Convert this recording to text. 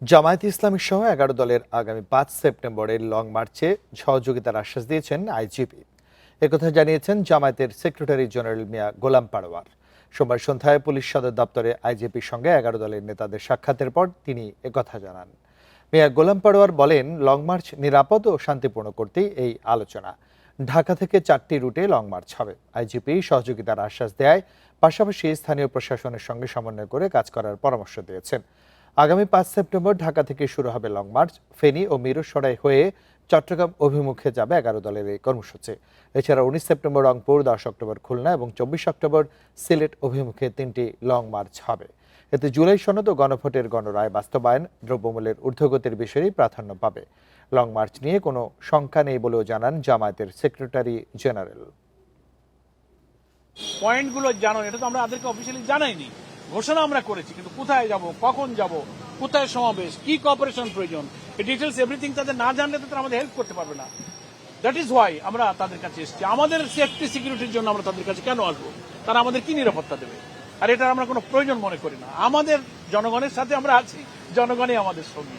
জামায়াতে ইসলামী সহ ১১ দলের আগামী ৫ সেপ্টেম্বরের লং মার্চে সহযোগিতার আশ্বাস দিয়েছেন আইজিপি। একথা জানিয়েছেন জামায়াতের সেক্রেটারি জেনারেল মিয়া গোলাম পারওয়ার। সোমবার সন্ধ্যায় পুলিশ সদর দপ্তরে আইজিপির সঙ্গে ১১ দলের নেতাদের সাক্ষাতের পর তিনি একথা জানান। মিয়া গোলাম পারওয়ার বলেন, লং মার্চ নিরাপদ ও শান্তিপূর্ণ করতেই এই আলোচনা। ঢাকা থেকে ৪টি রুটে লং মার্চ হবে। আইজিপি সহযোগিতার আশ্বাস দেয়, পাশাপাশি স্থানীয় প্রশাসনের সঙ্গে সমন্বয় করে কাজ করার পরামর্শ দিয়েছেন। আগামী ৫ সেপ্টেম্বর ঢাকা থেকে শুরু হবে লং মার্চ। ফেনী ও মিরসরাই হয়ে চট্টগ্রাম অভিমুখে যাবে ১১ দলের এই কর্মসূচি। এছাড়া ১৯ সেপ্টেম্বর রংপুর, ১০ অক্টোবর খুলনা এবং ২৪ অক্টোবর সিলেট অভিমুখে ৩টি লং মার্চ হবে। এতে জুলাই সনদ ও গণভোটের গণরায় বাস্তবায়ন, দ্রব্যমূল্যের ঊর্ধ্বগতির বিষয়ই প্রাধান্য পাবে। লং মার্চ নিয়ে কোনো শঙ্কা নেই বলেও জানান জামায়াতের সেক্রেটারি জেনারেল। পয়েন্টগুলো জানো, এটা তো আমরা তাদেরকে অফিসিয়ালি জানাইনি। ঘোষণা আমরা করেছি, কিন্তু কোথায় যাব, কখন যাব, কোথায় সমাবেশ, কি কোঅপারেশন প্রয়োজন, এই ডিটেলস এভরিথিং তাদের না জানলে তো তারা আমাদের হেল্প করতে পারবে না। দ্যাট ইজ ওয়াই আমরা তাদের কাছে এসেছি। আমাদের সেফটি সিকিউরিটির জন্য আমরা তাদের কাছে কেন আসবো? তারা আমাদের কি নিরাপত্তা দেবে? আর এটার আমরা কোনো প্রয়োজন মনে করি না। আমাদের জনগণের সাথে আমরা আছি, জনগণই আমাদের সঙ্গী।